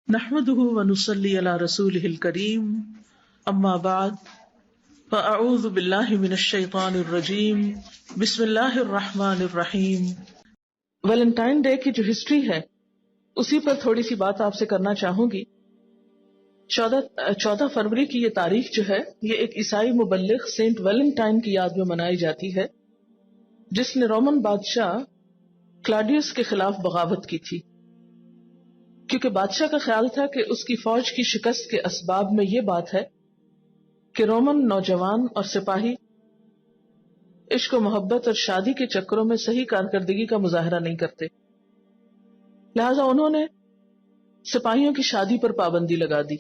نحمده ونصلي على رسوله الكريم اما بعد فاعوذ بالله من الشیطان الرجیم بسم اللہ الرحمن الرحیم۔ ویلنٹائن ڈے کی جو ہسٹری ہے اسی پر تھوڑی سی بات آپ سے کرنا چاہوں گی۔ 14 فروری کی یہ تاریخ جو ہے یہ ایک عیسائی مبلغ سینٹ ویلنٹائن کی یاد میں منائی جاتی ہے، جس نے رومن بادشاہ کلاڈیوس کے خلاف بغاوت کی تھی، کیونکہ بادشاہ کا خیال تھا کہ اس کی فوج کی شکست کے اسباب میں یہ بات ہے کہ رومن نوجوان اور سپاہی عشق و محبت اور شادی کے چکروں میں صحیح کارکردگی کا مظاہرہ نہیں کرتے، لہذا انہوں نے سپاہیوں کی شادی پر پابندی لگا دی۔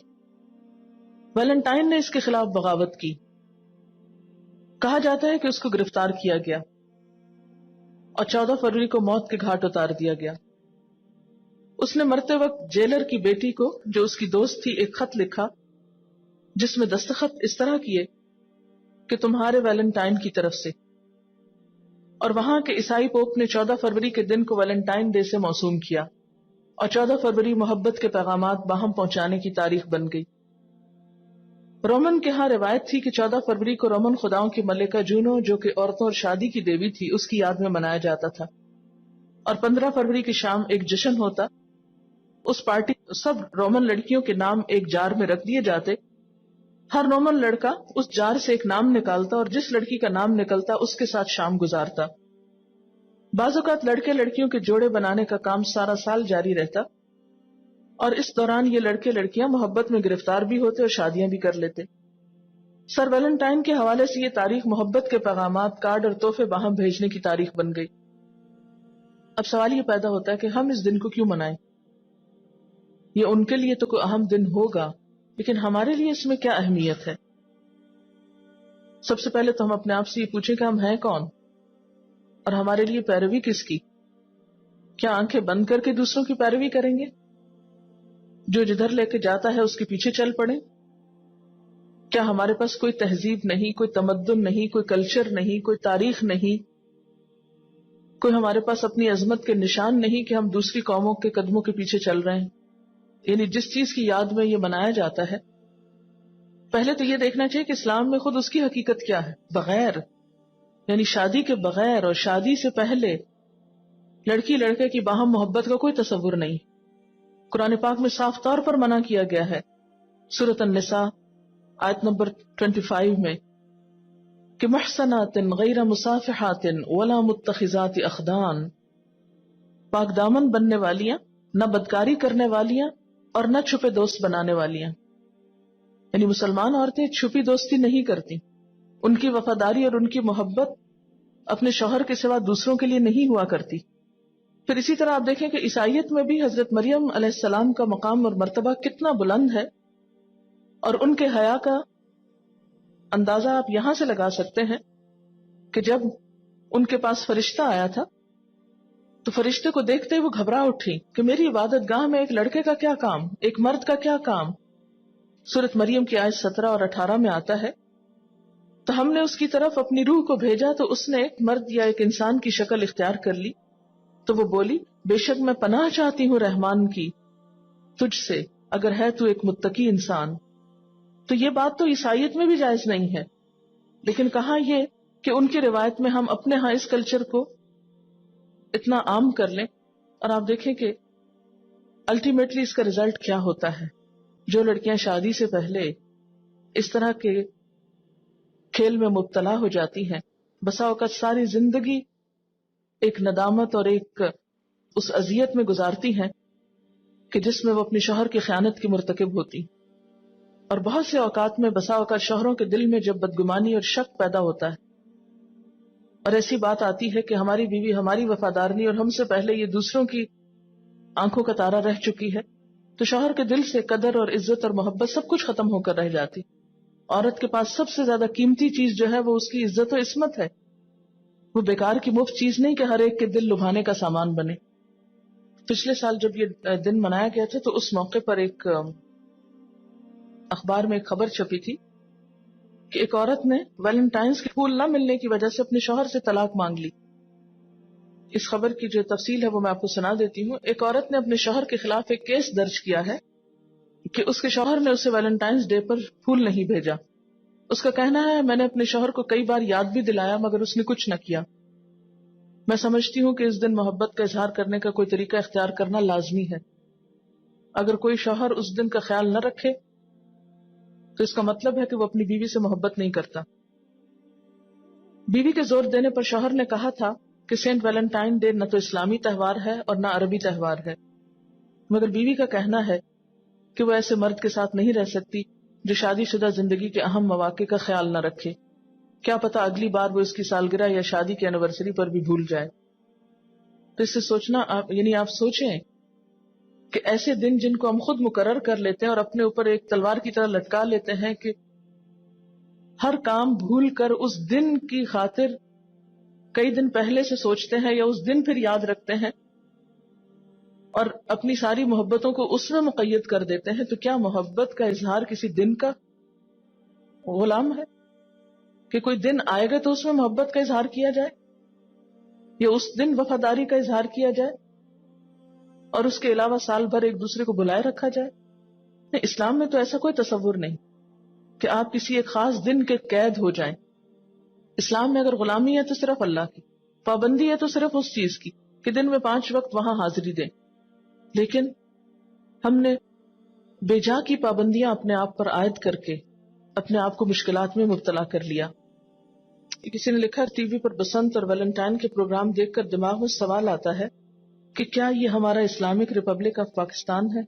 ویلنٹائن نے اس کے خلاف بغاوت کی، کہا جاتا ہے کہ اس کو گرفتار کیا گیا اور 14 فروری کو موت کے گھاٹ اتار دیا گیا۔ اس نے مرتے وقت جیلر کی بیٹی کو، جو اس کی دوست تھی، ایک خط لکھا جس میں دستخط اس طرح کیے کہ تمہارے ویلنٹائن کی طرف سے، اور وہاں کے عیسائی پوپ نے 14 فروری کے دن کو ویلنٹائن ڈے سے موسوم کیا، اور 14 فروری محبت کے پیغامات باہم پہنچانے کی تاریخ بن گئی۔ رومن کے ہاں روایت تھی کہ 14 فروری کو رومن خداؤں کی ملکہ جونو، جو کہ عورتوں اور شادی کی دیوی تھی، اس کی یاد میں منایا جاتا تھا، اور 15 فروری کی شام ایک جشن ہوتا۔ اس پارٹی سب رومن لڑکیوں کے نام ایک جار میں رکھ دیے جاتے، ہر رومن لڑکا اس جار سے ایک نام نکالتا اور جس لڑکی کا نام نکلتا اس کے ساتھ شام گزارتا۔ بعض اوقات لڑکے لڑکیوں کے جوڑے بنانے کا کام سارا سال جاری رہتا، اور اس دوران یہ لڑکے لڑکیاں محبت میں گرفتار بھی ہوتے اور شادیاں بھی کر لیتے۔ سر ویلنٹائن کے حوالے سے یہ تاریخ محبت کے پیغامات، کارڈ اور تحفے باہم بھیجنے کی تاریخ بن گئی۔ اب سوال یہ پیدا ہوتا ہے کہ ہم اس دن کو کیوں منائیں؟ یہ ان کے لیے تو کوئی اہم دن ہوگا، لیکن ہمارے لیے اس میں کیا اہمیت ہے؟ سب سے پہلے تو ہم اپنے آپ سے یہ پوچھیں کہ ہم ہیں کون، اور ہمارے لیے پیروی کس کی؟ کیا آنکھیں بند کر کے دوسروں کی پیروی کریں گے؟ جو جدھر لے کے جاتا ہے اس کے پیچھے چل پڑیں؟ کیا ہمارے پاس کوئی تہذیب نہیں، کوئی تمدن نہیں، کوئی کلچر نہیں، کوئی تاریخ نہیں، کوئی ہمارے پاس اپنی عظمت کے نشان نہیں کہ ہم دوسری قوموں کے قدموں کے پیچھے چل رہے ہیں؟ یعنی جس چیز کی یاد میں یہ منایا جاتا ہے، پہلے تو یہ دیکھنا چاہیے کہ اسلام میں خود اس کی حقیقت کیا ہے۔ بغیر یعنی شادی کے بغیر اور شادی سے پہلے لڑکی لڑکے کی باہم محبت کا کوئی تصور نہیں۔ قرآن پاک میں صاف طور پر منع کیا گیا ہے، سورۃ النساء آیت نمبر 25 میں، کہ محصنات غیر مصافحات ولا متخذات اخدان، پاک دامن بننے والیاں، نہ بدکاری کرنے والیاں اور نہ چھپے دوست بنانے والیاں۔ یعنی مسلمان عورتیں چھپی دوستی نہیں کرتی، ان کی وفاداری اور ان کی محبت اپنے شوہر کے سوا دوسروں کے لیے نہیں ہوا کرتی۔ پھر اسی طرح آپ دیکھیں کہ عیسائیت میں بھی حضرت مریم علیہ السلام کا مقام اور مرتبہ کتنا بلند ہے، اور ان کے حیا کا اندازہ آپ یہاں سے لگا سکتے ہیں کہ جب ان کے پاس فرشتہ آیا تھا تو فرشتے کو دیکھتے وہ گھبرا اٹھی کہ میری عبادت گاہ میں ایک لڑکے کا کیا کام، ایک مرد کا کیا کام۔ سورۃ مریم کی آیت 17 اور 18 میں آتا ہے، تو ہم نے اس کی طرف اپنی روح کو بھیجا تو اس نے ایک مرد یا ایک انسان کی شکل اختیار کر لی، تو وہ بولی، بے شک میں پناہ چاہتی ہوں رحمان کی تجھ سے، اگر ہے تو ایک متقی انسان۔ تو یہ بات تو عیسائیت میں بھی جائز نہیں ہے، لیکن کہاں یہ کہ ان کی روایت میں ہم اپنے ہاں اس کلچر کو اتنا عام کر لیں، اور آپ دیکھیں کہ الٹیمیٹلی اس کا ریزلٹ کیا ہوتا ہے۔ جو لڑکیاں شادی سے پہلے اس طرح کے کھیل میں مبتلا ہو جاتی ہیں، بسا اوقات ساری زندگی ایک ندامت اور ایک اس اذیت میں گزارتی ہیں کہ جس میں وہ اپنی شوہر کی خیانت کی مرتکب ہوتی، اور بہت سے اوقات میں بسا اوقات شوہروں کے دل میں جب بدگمانی اور شک پیدا ہوتا ہے اور ایسی بات آتی ہے کہ ہماری بیوی ہماری وفادار نہیں اور ہم سے پہلے یہ دوسروں کی آنکھوں کا تارا رہ چکی ہے، تو شوہر کے دل سے قدر اور عزت اور محبت سب کچھ ختم ہو کر رہ جاتی۔ عورت کے پاس سب سے زیادہ قیمتی چیز جو ہے وہ اس کی عزت و عصمت ہے، وہ بیکار کی مفت چیز نہیں کہ ہر ایک کے دل لبھانے کا سامان بنے۔ پچھلے سال جب یہ دن منایا گیا تھا تو اس موقع پر ایک اخبار میں ایک خبر چھپی تھی کہ ایک عورت نے ویلنٹائنز کے پھول نہ ملنے کی وجہ سے اپنے شوہر سے طلاق مانگ لی۔ اس خبر کی جو تفصیل ہے وہ میں آپ کو سنا دیتی ہوں۔ ایک عورت نے اپنے شوہر کے خلاف ایک کیس درج کیا ہے کہ اس کے شوہر نے اسے ویلنٹائنس ڈے پر پھول نہیں بھیجا. اس کا کہنا ہے میں نے اپنے شوہر کو کئی بار یاد بھی دلایا مگر اس نے کچھ نہ کیا. میں سمجھتی ہوں کہ اس دن محبت کا اظہار کرنے کا کوئی طریقہ اختیار کرنا لازمی ہے. اگر کوئی شوہر اس دن کا خیال نہ رکھے تو اس کا مطلب ہے کہ وہ اپنی بیوی سے محبت نہیں کرتا. بیوی کے زور دینے پر شوہر نے کہا تھا کہ سینٹ ویلنٹائن ڈے نہ تو اسلامی تہوار ہے اور نہ عربی تہوار ہے، مگر بیوی کا کہنا ہے کہ وہ ایسے مرد کے ساتھ نہیں رہ سکتی جو شادی شدہ زندگی کے اہم مواقع کا خیال نہ رکھے. کیا پتا اگلی بار وہ اس کی سالگرہ یا شادی کی اینیورسری پر بھی بھول جائے. تو اس سے سوچنا آپ سوچیں کہ ایسے دن جن کو ہم خود مقرر کر لیتے ہیں اور اپنے اوپر ایک تلوار کی طرح لٹکا لیتے ہیں کہ ہر کام بھول کر اس دن کی خاطر کئی دن پہلے سے سوچتے ہیں یا اس دن پھر یاد رکھتے ہیں اور اپنی ساری محبتوں کو اس میں مقید کر دیتے ہیں، تو کیا محبت کا اظہار کسی دن کا غلام ہے کہ کوئی دن آئے گا تو اس میں محبت کا اظہار کیا جائے یا اس دن وفاداری کا اظہار کیا جائے اور اس کے علاوہ سال بھر ایک دوسرے کو بلائے رکھا جائے؟ نہیں، اسلام میں تو ایسا کوئی تصور نہیں کہ آپ کسی ایک خاص دن کے قید ہو جائیں. اسلام میں اگر غلامی ہے تو صرف اللہ کی، پابندی ہے تو صرف اس چیز کی کہ دن میں 5 وقت وہاں حاضری دیں. لیکن ہم نے بے جا کی پابندیاں اپنے آپ پر عائد کر کے اپنے آپ کو مشکلات میں مبتلا کر لیا. کسی نے لکھا ٹی وی پر بسنت اور ویلنٹائن کے پروگرام دیکھ کر دماغ میں سوال آتا ہے کہ کیا یہ ہمارا اسلامک ریپبلک آف پاکستان ہے؟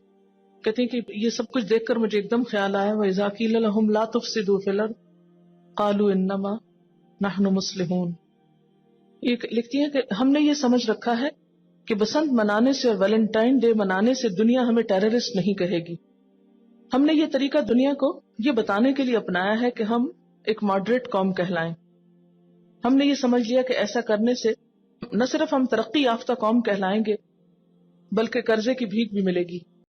کہتے ہیں کہ یہ سب کچھ دیکھ کر مجھے ایک دم خیال آیا وَإِذَا قِيلَ لَهُمْ لَا تُفْسِدُوا فِي الْأَرْضِ قَالُوا إِنَّمَا نَحْنُ مُصْلِحُونَ. یہ لکھتی ہے کہ ہم نے یہ سمجھ رکھا ہے کہ بسنت منانے سے اور ویلنٹائن ڈے منانے سے دنیا ہمیں ٹیررسٹ نہیں کہے گی. ہم نے یہ طریقہ دنیا کو یہ بتانے کے لیے اپنایا ہے کہ ہم ایک ماڈریٹ قوم کہلائیں. ہم نے یہ سمجھ لیا کہ ایسا کرنے سے نہ صرف ہم ترقی یافتہ قوم کہلائیں گے بلکہ قرضے کی بھیک بھی ملے گی.